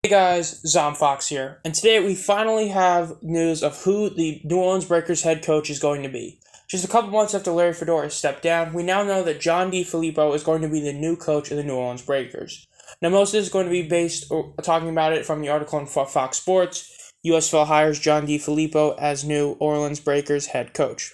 Hey guys, Zomfox here, and today we finally have news of who the New Orleans Breakers head coach is going to be. Just a couple months after Larry Fedora stepped down, we now know that John DeFilippo is going to be the new coach of the New Orleans Breakers. Now, most of this is going to be based, talking about it from the article on Fox Sports. USFL hires John DeFilippo as New Orleans Breakers head coach.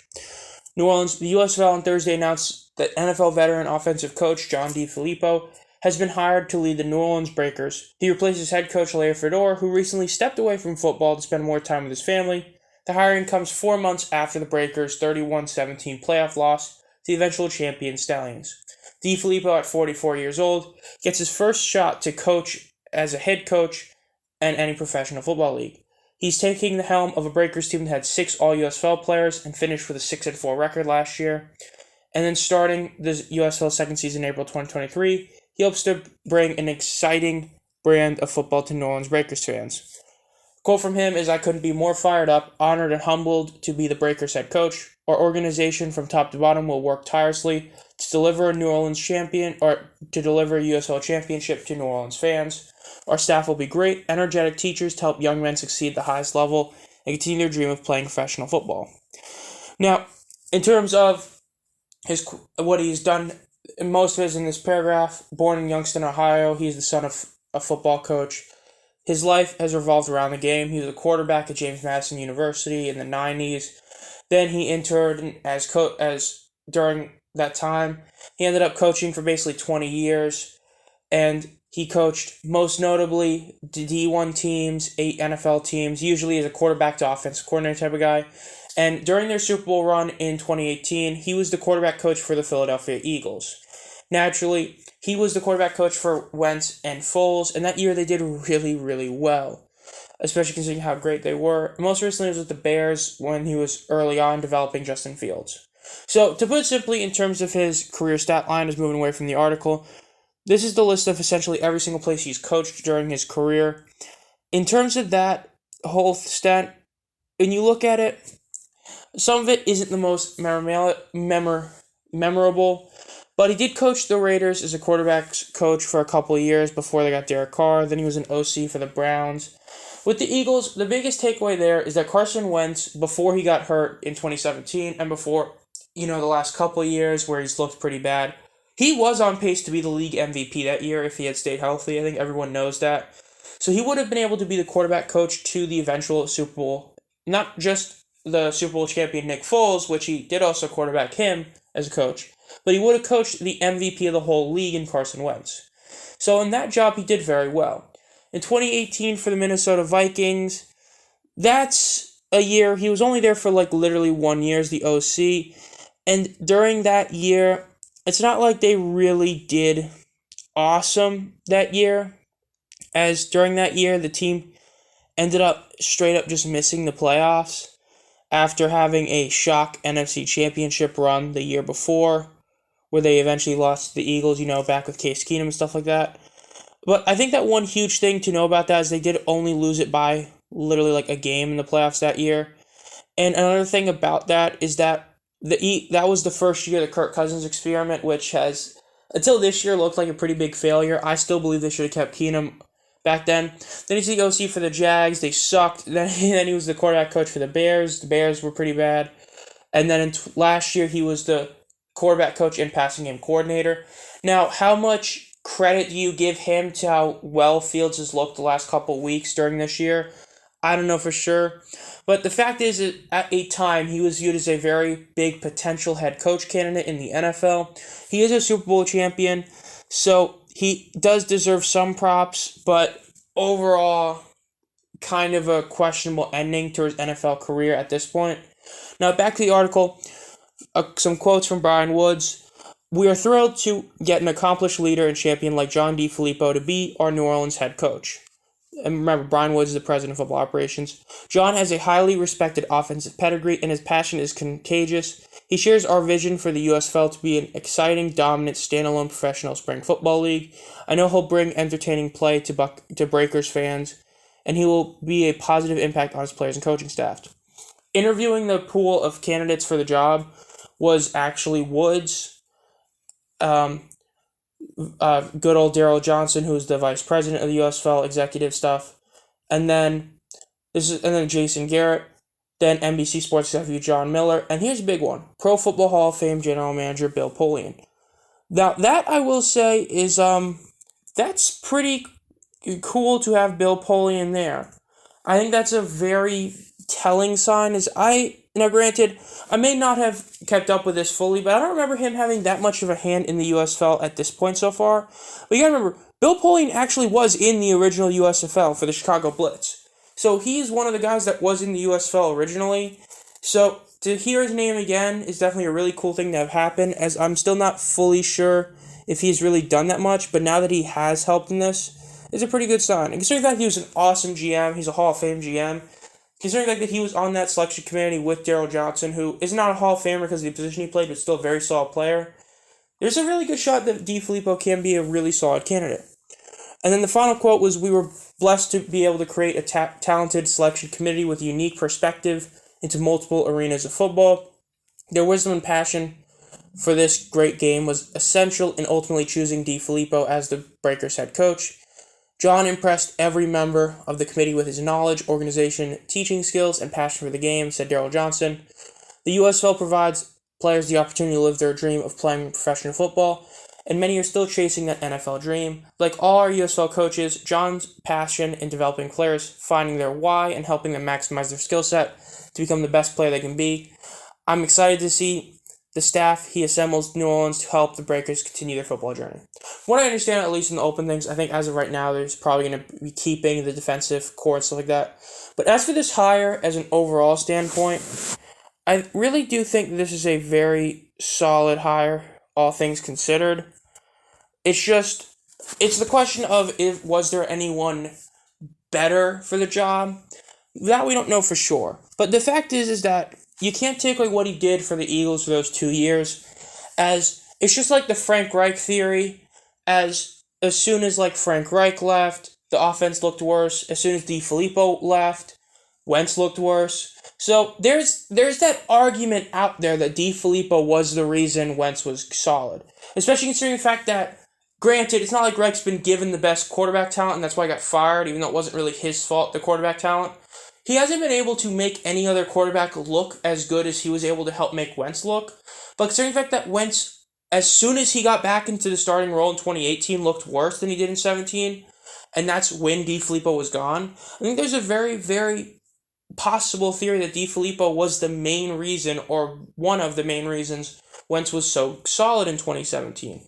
The USFL on Thursday announced that NFL veteran offensive coach John DeFilippo has been hired to lead the New Orleans Breakers. He replaces head coach Larry Fedora, who recently stepped away from football to spend more time with his family. The hiring comes 4 months after the Breakers' 31-17 playoff loss to the eventual champion Stallions. DeFilippo, at 44 years old, gets his first shot to coach as a head coach in any professional football league. He's taking the helm of a Breakers team that had 6 All-USFL players and finished with a 6-4 record last year. And then starting the USFL second season in April 2023, he hopes to bring an exciting brand of football to New Orleans Breakers fans. A quote from him is, "I couldn't be more fired up, honored, and humbled to be the Breakers head coach. Our organization from top to bottom will work tirelessly to deliver a USL championship to New Orleans fans. Our staff will be great, energetic teachers to help young men succeed at the highest level and continue their dream of playing professional football." Now, in terms of what he's done, most of it is in this paragraph. Born in Youngstown, Ohio, he's the son of a football coach. His life has revolved around the game. He was a quarterback at James Madison University in the 90s. Then he interned as during that time. He ended up coaching for basically 20 years, and he coached most notably D1 teams, 8 NFL teams, usually as a quarterback to offensive coordinator type of guy. And during their Super Bowl run in 2018, he was the quarterback coach for the Philadelphia Eagles. Naturally, he was the quarterback coach for Wentz and Foles, and that year they did really, really well, especially considering how great they were. Most recently, it was with the Bears when he was early on developing Justin Fields. So, to put it simply, in terms of his career stat line, is moving away from the article, this is the list of essentially every single place he's coached during his career. In terms of that whole stat, when you look at it, some of it isn't the most memorable, but he did coach the Raiders as a quarterbacks coach for a couple of years before they got Derek Carr. Then he was an OC for the Browns. With the Eagles, the biggest takeaway there is that Carson Wentz, before he got hurt in 2017 and before, the last couple of years where he's looked pretty bad, he was on pace to be the league MVP that year if he had stayed healthy. I think everyone knows that. So he would have been able to be the quarterback coach to the eventual Super Bowl, not just the Super Bowl champion Nick Foles, which he did also quarterback him as a coach, but he would have coached the MVP of the whole league in Carson Wentz. So in that job, he did very well. In 2018 for the Minnesota Vikings, that's a year, he was only there for literally 1 year as the OC, and during that year, it's not like they really did awesome that year, as during that year, the team ended up straight up just missing the playoffs after having a shock NFC Championship run the year before, where they eventually lost to the Eagles, back with Case Keenum and stuff like that. But I think that one huge thing to know about that is they did only lose it by literally a game in the playoffs that year. And another thing about that is that that was the first year of the Kirk Cousins experiment, which has, until this year, looked like a pretty big failure. I still believe they should have kept Keenum back then. Then he's the OC for the Jags. They sucked. Then he was the quarterback coach for the Bears. The Bears were pretty bad. And then last year, he was the quarterback coach and passing game coordinator. Now, how much credit do you give him to how well Fields has looked the last couple weeks during this year? I don't know for sure. But the fact is that at a time, he was viewed as a very big potential head coach candidate in the NFL. He is a Super Bowl champion, so he does deserve some props, but overall, kind of a questionable ending to his NFL career at this point. Now, back to the article, some quotes from Brian Woods. "We are thrilled to get an accomplished leader and champion like John DeFilippo to be our New Orleans head coach." And remember, Brian Woods is the president of football operations. "John has a highly respected offensive pedigree, and his passion is contagious. He shares our vision for the USFL to be an exciting, dominant, standalone professional spring football league. I know he'll bring entertaining play to Breakers fans, and he will be a positive impact on his players and coaching staff." Interviewing the pool of candidates for the job was actually Woods. good old Daryl Johnson, who's the vice president of the USFL executive stuff, and then Jason Garrett, then NBC Sports executive John Miller, and here's a big one: Pro Football Hall of Fame general manager Bill Polian. Now that I will say is that's pretty cool to have Bill Polian there. I think that's a very telling sign. Granted, I may not have kept up with this fully, but I don't remember him having that much of a hand in the USFL at this point so far. But you gotta remember, Bill Polian actually was in the original USFL for the Chicago Blitz. So he's one of the guys that was in the USFL originally. So to hear his name again is definitely a really cool thing to have happen, as I'm still not fully sure if he's really done that much, but now that he has helped in this, it's a pretty good sign. And considering that he was an awesome GM, he's a Hall of Fame GM, considering the fact that he was on that selection committee with Daryl Johnson, who is not a Hall of Famer because of the position he played, but still a very solid player, there's a really good shot that DeFilippo can be a really solid candidate. And then the final quote was, "We were blessed to be able to create a talented selection committee with a unique perspective into multiple arenas of football. Their wisdom and passion for this great game was essential in ultimately choosing DeFilippo as the Breakers head coach. John impressed every member of the committee with his knowledge, organization, teaching skills, and passion for the game," said Daryl Johnson. "The USFL provides players the opportunity to live their dream of playing professional football, and many are still chasing that NFL dream. Like all our USFL coaches, John's passion in developing players, finding their why, and helping them maximize their skill set to become the best player they can be. I'm excited to see the staff he assembles in New Orleans to help the Breakers continue their football journey." From what I understand, at least in the open things, I think as of right now, there's probably going to be keeping the defensive core and stuff like that. But as for this hire, as an overall standpoint, I really do think this is a very solid hire, all things considered. It's the question of, was there anyone better for the job? That we don't know for sure. But the fact is that you can't take what he did for the Eagles for those 2 years, as it's just like the Frank Reich theory, as soon as Frank Reich left, the offense looked worse. As soon as DeFilippo left, Wentz looked worse. So there's that argument out there that DeFilippo was the reason Wentz was solid, especially considering the fact that, granted, it's not like Reich's been given the best quarterback talent, and that's why he got fired, even though it wasn't really his fault, the quarterback talent. He hasn't been able to make any other quarterback look as good as he was able to help make Wentz look. But considering the fact that Wentz, as soon as he got back into the starting role in 2018, looked worse than he did in 2017, and that's when DeFilippo was gone, I think there's a very, very possible theory that DeFilippo was the main reason, or one of the main reasons, Wentz was so solid in 2017.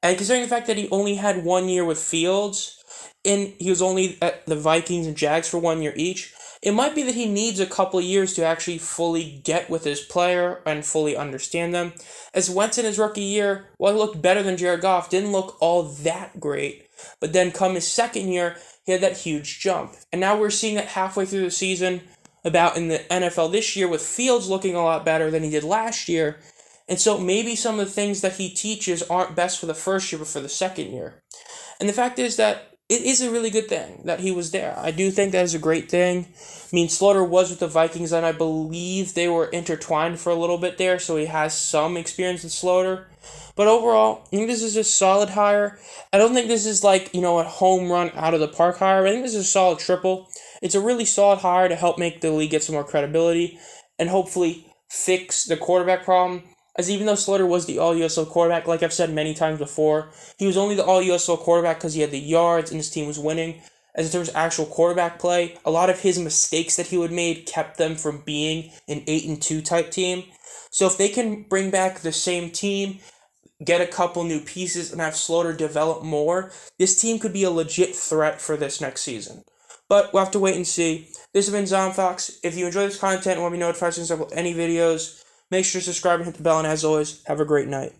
And considering the fact that he only had 1 year with Fields, and he was only at the Vikings and Jags for 1 year each, it might be that he needs a couple of years to actually fully get with his player and fully understand them. As Wentz in his rookie year, while he looked better than Jared Goff, didn't look all that great. But then come his second year, he had that huge jump. And now we're seeing that halfway through the season, about in the NFL this year, with Fields looking a lot better than he did last year. And so maybe some of the things that he teaches aren't best for the first year, but for the second year. And the fact is that it is a really good thing that he was there. I do think that is a great thing. I mean, Slaughter was with the Vikings, and I believe they were intertwined for a little bit there, so he has some experience with Slaughter. But overall, I think this is a solid hire. I don't think this is a home run out of the park hire. I think this is a solid triple. It's a really solid hire to help make the league get some more credibility and hopefully fix the quarterback problem. As even though Slaughter was the All-USL quarterback, like I've said many times before, he was only the All-USL quarterback because he had the yards and his team was winning. As in terms of actual quarterback play, a lot of his mistakes that he would made kept them from being an 8-2 type team. So if they can bring back the same team, get a couple new pieces, and have Slaughter develop more, this team could be a legit threat for this next season. But we'll have to wait and see. This has been Zomfox. If you enjoy this content and want to be notified of any videos, make sure to subscribe and hit the bell, and as always, have a great night.